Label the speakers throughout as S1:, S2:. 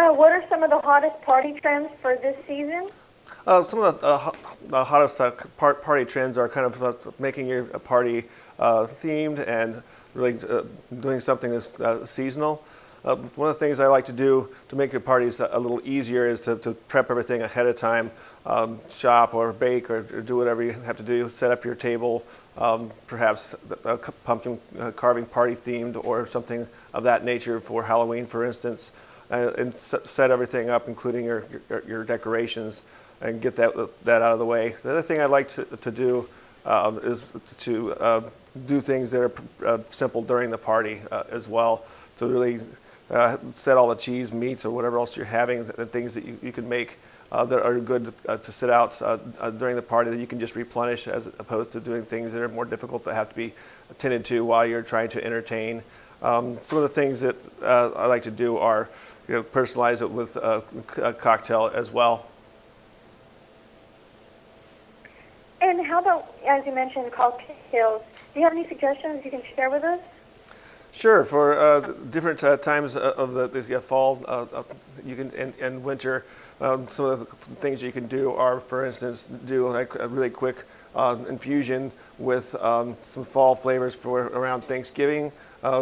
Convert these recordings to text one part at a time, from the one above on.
S1: What are some of the hottest party trends for this season?
S2: Some of the hottest party trends are kind of making your party themed and really doing something that's seasonal. One of the things I like to do to make your parties a little easier is to prep everything ahead of time, shop or bake or do whatever you have to do, set up your table, perhaps a pumpkin carving party themed or something of that nature for Halloween, for instance, and set everything up, including your decorations, and get that out of the way. The other thing I like to do is to do things that are simple during the party as well, to really set all the cheese, meats, or whatever else you're having, the things that you can make that are good to sit out during the party that you can just replenish, as opposed to doing things that are more difficult that have to be attended to while you're trying to entertain. Some of the things that I like to do are, personalize it with a cocktail as well.
S1: And how about, as you mentioned, cocktails? Do you have any suggestions you can share with us?
S2: Sure. For different times of the fall, you can and winter, some of the things you can do are, for instance, do like a really quick infusion with some fall flavors for around Thanksgiving: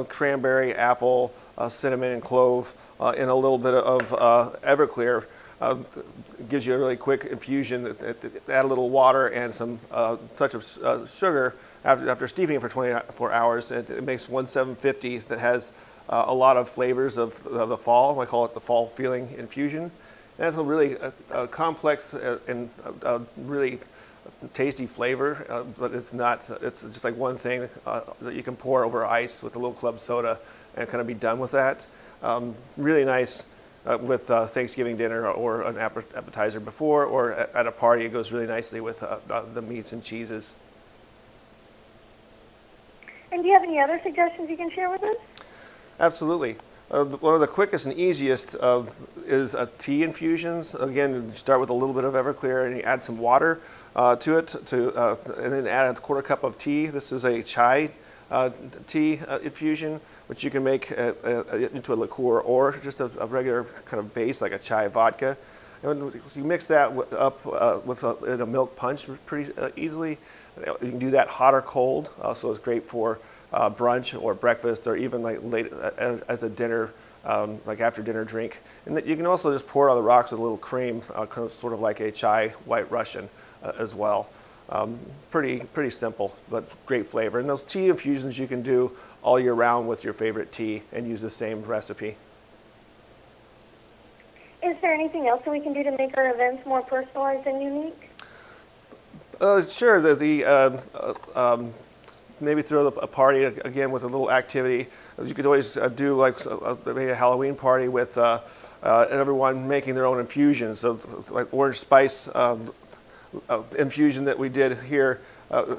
S2: cranberry, apple, cinnamon, and clove, in a little bit of Everclear. Gives you a really quick infusion. Add a little water and some touch of sugar. After steeping it for 24 hours, it makes 1,750 that has a lot of flavors of the fall. I call it the fall feeling infusion. And it's a really complex and really tasty flavor, but it's not. It's just like one thing that you can pour over ice with a little club soda and kind of be done with that. Really nice. With Thanksgiving dinner or an appetizer before, or at a party. It goes really nicely with the meats and cheeses.
S1: And do you have any other suggestions you can share with us?
S2: Absolutely. One of the quickest and easiest is tea infusions. Again, you start with a little bit of Everclear and you add some water to it, and then add a quarter cup of tea. This is a chai tea infusion, which you can make into a liqueur or just a regular kind of base like a chai vodka. And you mix that up in a milk punch pretty easily. You can do that hot or cold, so it's great for brunch or breakfast, or even like late as a dinner, like after dinner drink. And you can also just pour it on the rocks with a little cream, kind of sort of like a chai White Russian as well. Pretty simple, but great flavor. And those tea infusions you can do all year round with your favorite tea and use the same recipe.
S1: Is there anything else that we can do to make our events more personalized and unique?
S2: Sure. Maybe throw a party again with a little activity. You could always do like maybe a Halloween party with everyone making their own infusions. So like orange spice infusion that we did here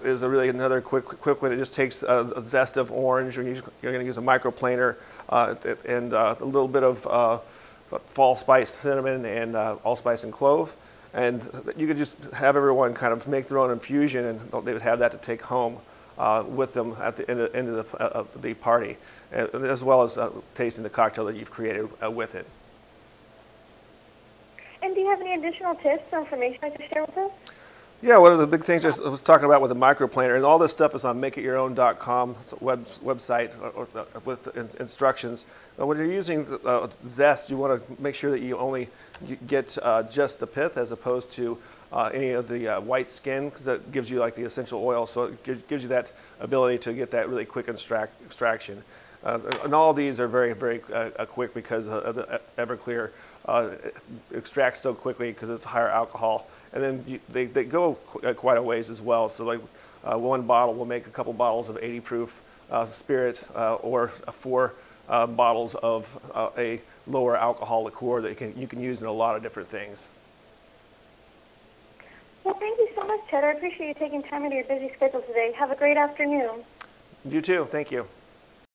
S2: is really another quick one. It just takes a zest of orange. You're going to use a microplaner and a little bit of fall spice, cinnamon, and allspice and clove. And you could just have everyone kind of make their own infusion, and they would have that to take home with them at the end of the party, as well as tasting the cocktail that you've created with it.
S1: And do you have any additional tips or information I could share with us?
S2: Yeah, one of the big things I was talking about with the microplaner, and all this stuff is on makeityourown.com website with instructions. When you're using zest, you want to make sure that you only get just the pith as opposed to any of the white skin, because that gives you like the essential oil, so it gives you that ability to get that really quick extraction. And all of these are very, very quick because of the Everclear extracts so quickly because it's higher alcohol. And then they go quite a ways as well. So like one bottle will make a couple bottles of 80 proof spirit or 4 bottles of a lower alcohol liqueur that you can use in a lot of different things.
S1: Well, thank you so much, Ted. I appreciate you taking time out of your busy schedule today. Have a great afternoon.
S2: You too. Thank you.